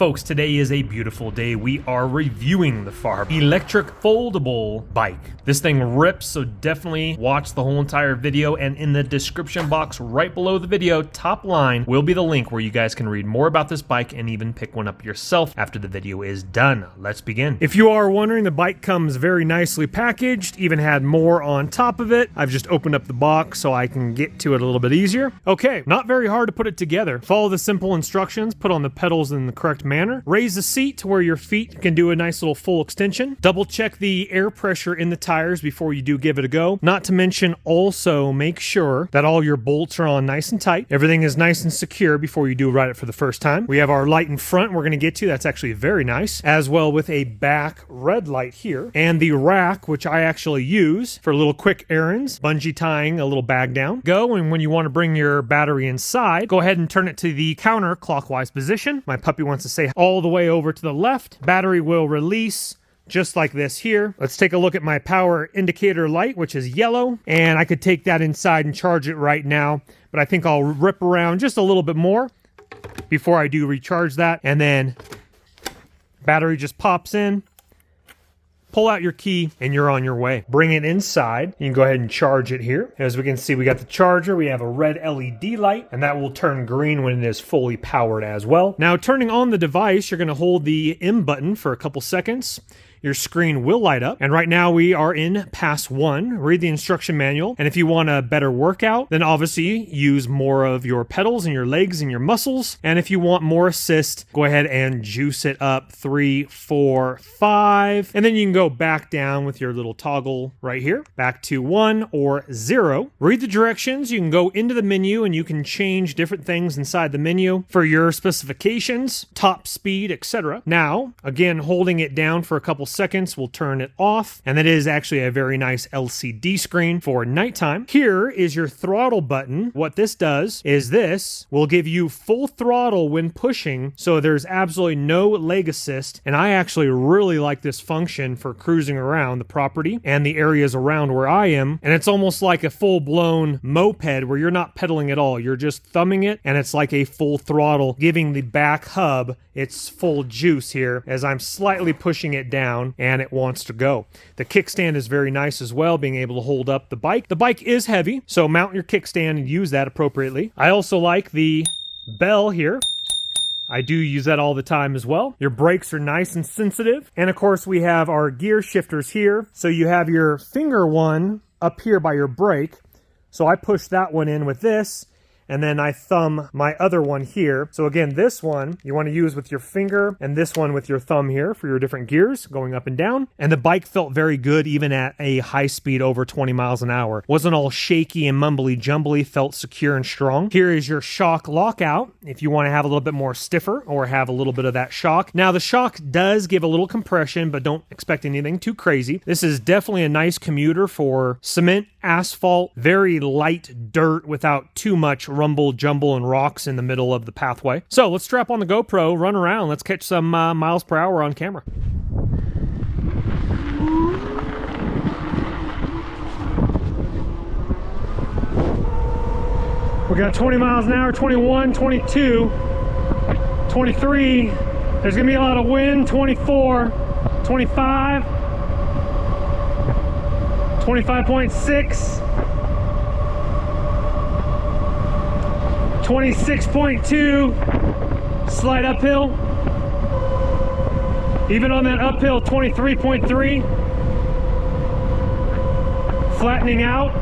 Folks, today is a beautiful day. We are reviewing the FahrBike electric foldable bike. This thing rips, so definitely watch the whole entire video, and in the description box right below the video, top line, will be the link where you guys can read more about this bike and even pick one up yourself after the video is done. Let's begin. If you are wondering, the bike comes very nicely packaged, even had more on top of it. I've just opened up the box so I can get to it a little bit easier. Okay, not very hard to put it together. Follow the simple instructions, put on the pedals in the correct manner, raise the seat to where your feet can do a nice little full extension, double check the air pressure in the tires before you do give it a go. Not to mention, also make sure that all your bolts are on nice and tight. Everything is nice and secure before you do ride it for the first time. We have our light in front we're going to get to. That's actually very nice, as well with a back red light here, and the rack, which I actually use for little quick errands, bungee tying a little bag down. Go, and when you want to bring your battery inside, go ahead and turn it to the counterclockwise position. My puppy wants to say all the way over to the left. Battery will release just like this here. Let's take a look at my power indicator light, which is yellow, and I could take that inside and charge it right now, but I think I'll rip around just a little bit more before I do recharge that, and then battery just pops in. Pull out your key and you're on your way. Bring it inside. You can go ahead and charge it here. As we can see, we got the charger. We have a red LED light, and that will turn green when it is fully powered as well. Now, turning on the device, you're going to hold the M button for a couple seconds. Your screen will light up, and right now we are in pass 1. Read the instruction manual, and if you want a better workout, then obviously use more of your pedals and your legs and your muscles, and if you want more assist, go ahead and juice it up 3, 4, 5, and then you can go back down with your little toggle right here, back to 1 or 0. Read the directions. You can go into the menu and you can change different things inside the menu for your specifications, top speed, etc. Now, again, holding it down for a couple seconds will turn it off, and that is actually a very nice LCD screen for nighttime. Here is your throttle button. What this does is this will give you full throttle when pushing, so there's absolutely no leg assist, and I actually really like this function for cruising around the property and the areas around where I am, and it's almost like a full-blown moped where you're not pedaling at all. You're just thumbing it, and it's like a full throttle, giving the back hub its full juice here as I'm slightly pushing it down and it wants to go. The kickstand is very nice as well, being able to hold up the bike. The bike is heavy, so mount your kickstand and use that appropriately. I also like the bell here. I do use that all the time as well. Your brakes are nice and sensitive. And of course we have our gear shifters here. So you have your finger one up here by your brake. So I push that one in with this, and then I thumb my other one here. So again, this one you want to use with your finger, and this one with your thumb here for your different gears going up and down. And the bike felt very good even at a high speed over 20 miles an hour. Wasn't all shaky and mumbly jumbly, felt secure and strong. Here is your shock lockout if you want to have a little bit more stiffer or have a little bit of that shock. Now the shock does give a little compression, but don't expect anything too crazy. This is definitely a nice commuter for cement, asphalt, very light dirt without too much rumble, jumble, and rocks in the middle of the pathway. So let's strap on the GoPro, run around, let's catch some miles per hour on camera. We got 20 miles an hour, 21, 22, 23. There's gonna be a lot of wind, 24, 25, 25.6. 26.2, slight uphill. Even on that uphill, 23.3. Flattening out.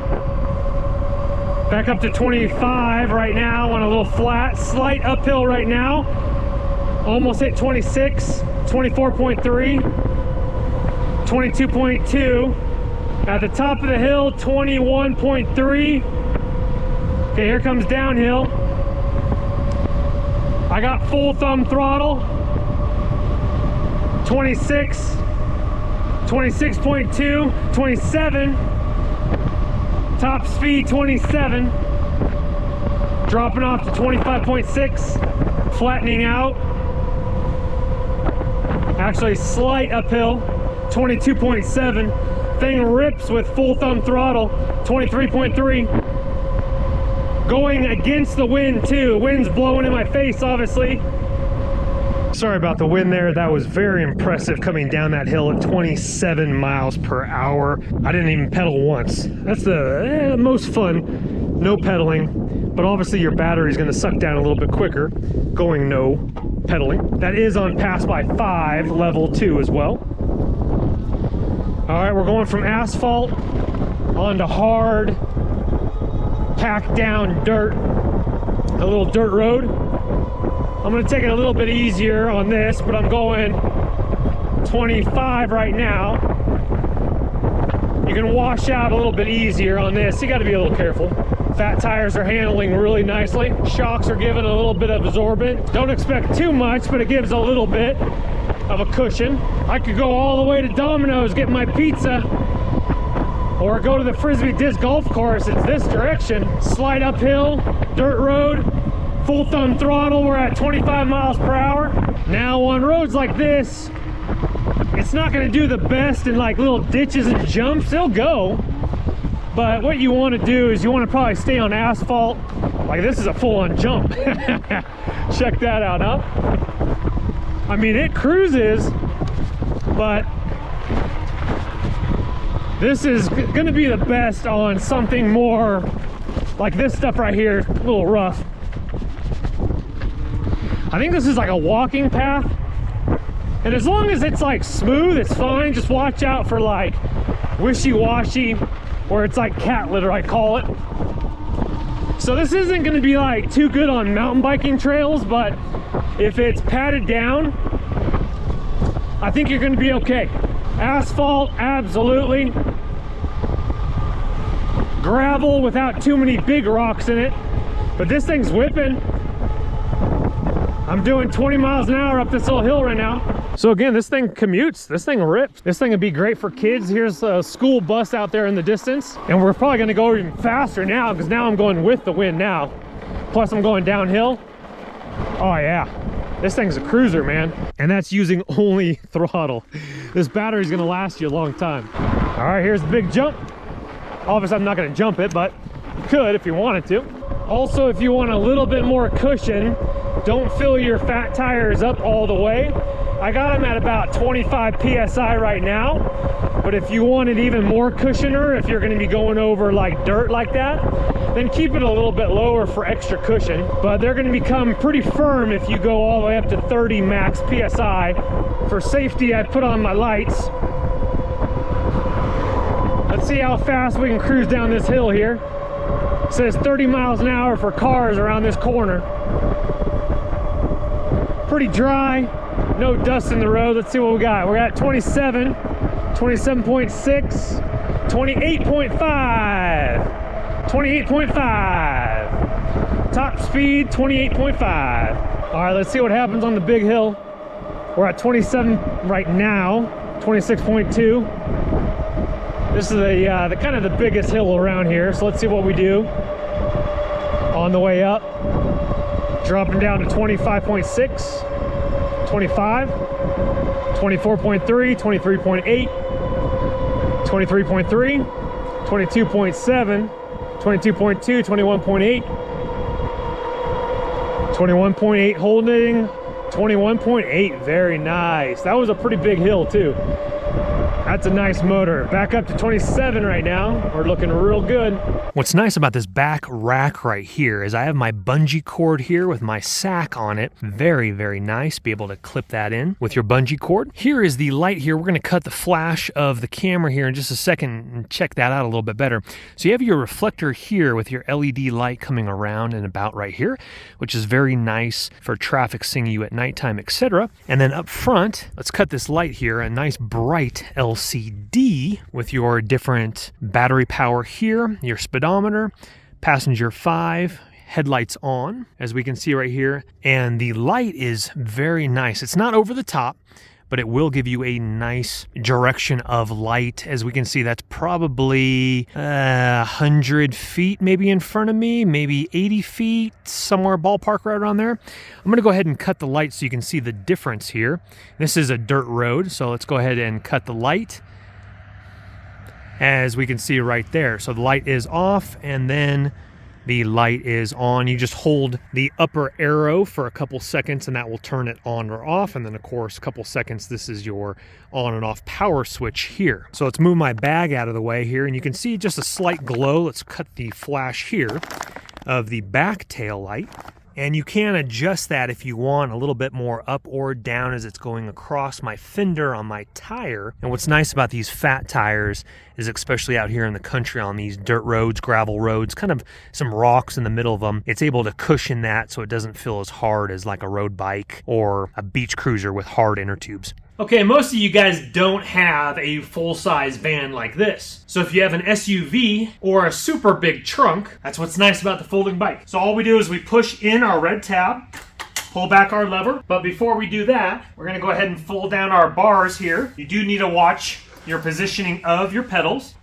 Back up to 25 right now on a little flat. Slight uphill right now. Almost hit 26, 24.3, 22.2. At the top of the hill, 21.3. Okay, here comes downhill. I got full thumb throttle, 26, 26.2, 27, top speed 27, dropping off to 25.6, flattening out, actually slight uphill, 22.7, thing rips with full thumb throttle, 23.3, going against the wind too. Wind's blowing in my face, obviously. Sorry about the wind there. That was very impressive coming down that hill at 27 miles per hour. I didn't even pedal once. That's the most fun, no pedaling. But obviously your battery is going to suck down a little bit quicker going no pedaling. That is on Pass by 5 level 2 as well. All right, we're going from asphalt onto hard, packed down dirt, a little dirt road. I'm gonna take it a little bit easier on this, but I'm going 25 right now. You can wash out a little bit easier on this. You gotta be a little careful. Fat tires are handling really nicely. Shocks are giving a little bit of absorbent. Don't expect too much, but it gives a little bit of a cushion. I could go all the way to Domino's, get my pizza, or go to the Frisbee disc golf course. It's this direction. Slide uphill, dirt road, full thumb throttle. We're at 25 miles per hour. Now on roads like this, it's not gonna do the best in like little ditches and jumps. It'll go, but what you wanna do is you wanna probably stay on asphalt. Like this is a full-on jump. Check that out, huh? I mean, it cruises, but this is gonna be the best on something more like this stuff right here, a little rough. I think this is like a walking path. And as long as it's like smooth, it's fine. Just watch out for like wishy-washy, or it's like cat litter, I call it. So this isn't gonna be like too good on mountain biking trails, but if it's padded down, I think you're gonna be okay. Asphalt, absolutely. Gravel without too many big rocks in it. But this thing's whipping. I'm doing 20 miles an hour up this little hill right now. So again, this thing commutes. This thing rips. This thing would be great for kids. Here's a school bus out there in the distance. And we're probably gonna go even faster now, because now I'm going with the wind now. Plus I'm going downhill. Oh yeah. This thing's a cruiser, man. And that's using only throttle. This battery's gonna last you a long time. All right, here's the big jump. Obviously, I'm not gonna jump it, but you could if you wanted to. Also, if you want a little bit more cushion, don't fill your fat tires up all the way. I got them at about 25 PSI right now. But if you wanted even more cushioner, if you're gonna be going over like dirt like that, then keep it a little bit lower for extra cushion. But they're gonna become pretty firm if you go all the way up to 30 max PSI. For safety, I put on my lights. Let's see how fast we can cruise down this hill here. It says 30 miles an hour for cars around this corner. Pretty dry, no dust in the road. Let's see what we got. We're at 27, 27.6, 28.5, 28.5. Top speed, 28.5. All right, let's see what happens on the big hill. We're at 27 right now, 26.2. This is the kind of the biggest hill around here. So let's see what we do on the way up. Dropping down to 25.6, 25, 24.3, 23.8, 23.3, 22.7, 22.2, 21.8, 21.8 holding, 21.8, very nice. That was a pretty big hill too. That's a nice motor. Back up to 27 right now. We're looking real good. What's nice about this back rack right here is I have my bungee cord here with my sack on it. Very, very nice. Be able to clip that in with your bungee cord. Here is the light here. We're going to cut the flash of the camera here in just a second and check that out a little bit better. So you have your reflector here with your LED light coming around and about right here, which is very nice for traffic seeing you at nighttime, etc. And then up front, let's cut this light here, a nice bright LCD with your different battery power here, your speedometer, passenger 5, headlights on, as we can see right here. And the light is very nice. It's not over the top, but it will give you a nice direction of light. As we can see, that's probably 100 feet maybe in front of me, maybe 80 feet, somewhere ballpark right around there. I'm gonna go ahead and cut the light so you can see the difference here. This is a dirt road, so let's go ahead and cut the light. As we can see right there. So the light is off, and then the light is on. You just hold the upper arrow for a couple seconds and that will turn it on or off. And then of course, a couple seconds, this is your on and off power switch here. So let's move my bag out of the way here and you can see just a slight glow. Let's cut the flash here of the back tail light. And you can adjust that if you want a little bit more up or down as it's going across my fender on my tire. And what's nice about these fat tires is, especially out here in the country on these dirt roads, gravel roads, kind of some rocks in the middle of them, it's able to cushion that so it doesn't feel as hard as like a road bike or a beach cruiser with hard inner tubes. Okay, most of you guys don't have a full-size van like this. So if you have an SUV or a super big trunk, that's what's nice about the folding bike. So all we do is we push in our red tab, pull back our lever. But before we do that, we're gonna go ahead and fold down our bars here. You do need to watch your positioning of your pedals.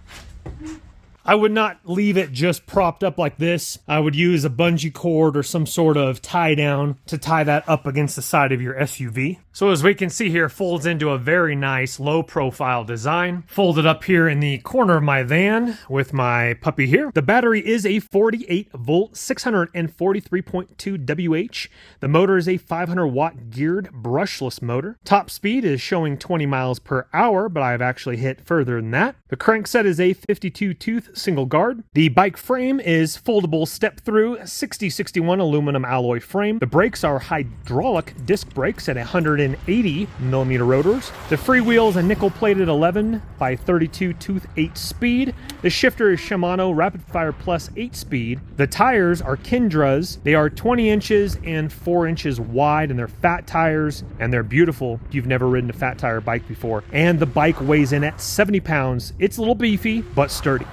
I would not leave it just propped up like this. I would use a bungee cord or some sort of tie down to tie that up against the side of your SUV. So as we can see here, folds into a very nice low profile design. Folded up here in the corner of my van with my puppy here. The battery is a 48 volt, 643.2 WH. The motor is a 500 watt geared brushless motor. Top speed is showing 20 miles per hour, but I've actually hit further than that. The crankset is a 52 tooth single guard. The bike frame is foldable step through 6061 aluminum alloy frame. The brakes are hydraulic disc brakes at 180 millimeter rotors. The freewheel is a nickel plated 11 by 32 tooth 8 speed. The shifter is Shimano Rapid Fire Plus 8 speed. The tires are Kendra's. They are 20 inches and 4 inches wide and they're fat tires and they're beautiful if you've never ridden a fat tire bike before. And the bike weighs in at 70 pounds. It's a little beefy, but sturdy.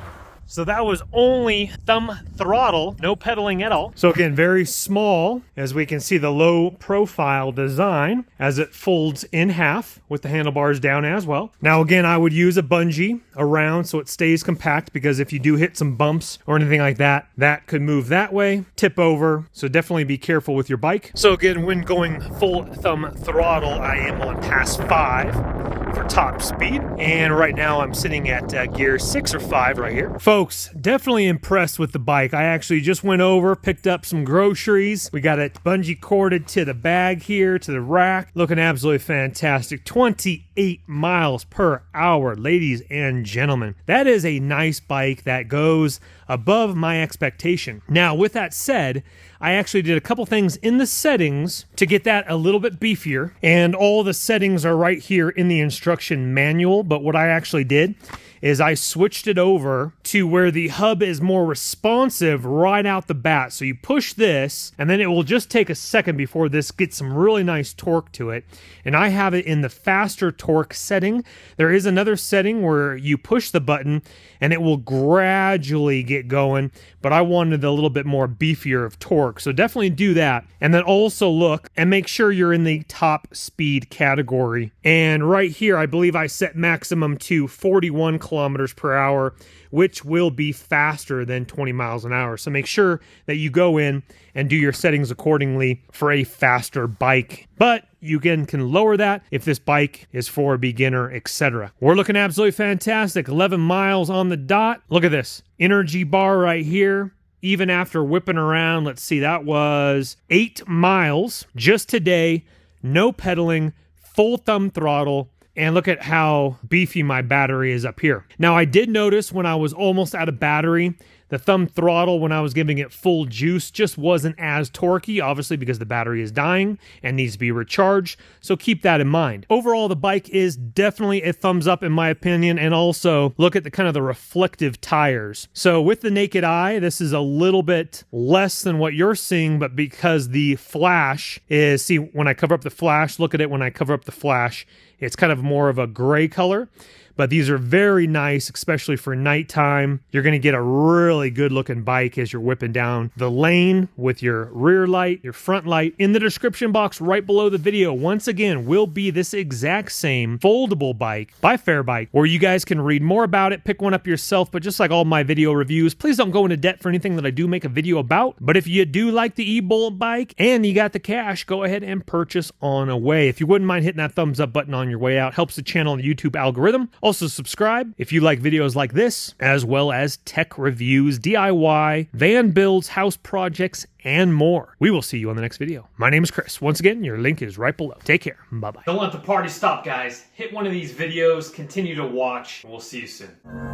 So that was only thumb throttle, no pedaling at all. So again, very small, as we can see the low profile design as it folds in half with the handlebars down as well. Now again, I would use a bungee around so it stays compact because if you do hit some bumps or anything like that, that could move that way, tip over. So definitely be careful with your bike. So again, when going full thumb throttle, I am on pass 5 for top speed. And right now I'm sitting at gear 6 or 5 right here. Folks, definitely impressed with the bike. I actually just went over, picked up some groceries. We got it bungee corded to the bag here, to the rack. Looking absolutely fantastic. 28 miles per hour, ladies and gentlemen. That is a nice bike that goes above my expectation. Now, with that said, I actually did a couple things in the settings to get that a little bit beefier, and all the settings are right here in the instruction manual. But what I actually did is I switched it over to where the hub is more responsive right out the bat. So you push this, and then it will just take a second before this gets some really nice torque to it. And I have it in the faster torque setting. There is another setting where you push the button and it will gradually get going, but I wanted a little bit more beefier of torque. So definitely do that. And then also look and make sure you're in the top speed category. And right here, I believe I set maximum to 41 kilometers per hour, which will be faster than 20 miles an hour. So make sure that you go in and do your settings accordingly for a faster bike. But you again can lower that if this bike is for a beginner, etc. We're looking absolutely fantastic. 11 miles on the dot. Look at this energy bar right here. Even after whipping around, let's see, that was 8 miles just today. No pedaling, full thumb throttle. And look at how beefy my battery is up here. Now, I did notice when I was almost out of battery, the thumb throttle, when I was giving it full juice, just wasn't as torquey, obviously because the battery is dying and needs to be recharged. So keep that in mind. Overall, the bike is definitely a thumbs up in my opinion. And also look at the kind of the reflective tires. So with the naked eye, this is a little bit less than what you're seeing, but because the flash is, see, when I cover up the flash, look at it when I cover up the flash, it's kind of more of a gray color. But these are very nice, especially for nighttime. You're going to get a really good looking bike as you're whipping down the lane with your rear light, your front light. In the description box right below the video, once again, will be this exact same foldable bike by FahrBike, where you guys can read more about it, pick one up yourself. But just like all my video reviews, please don't go into debt for anything that I do make a video about. But if you do like the e-Bolt bike and you got the cash, go ahead and purchase on away. If you wouldn't mind hitting that thumbs up button on your way out, helps the channel and the YouTube algorithm. Also subscribe if you like videos like this, as well as tech reviews, DIY, van builds, house projects, and more. We will see you on the next video. My name is Chris. Once again, your link is right below. Take care. Bye-bye. Don't let the party stop, guys. Hit one of these videos, continue to watch, and we'll see you soon.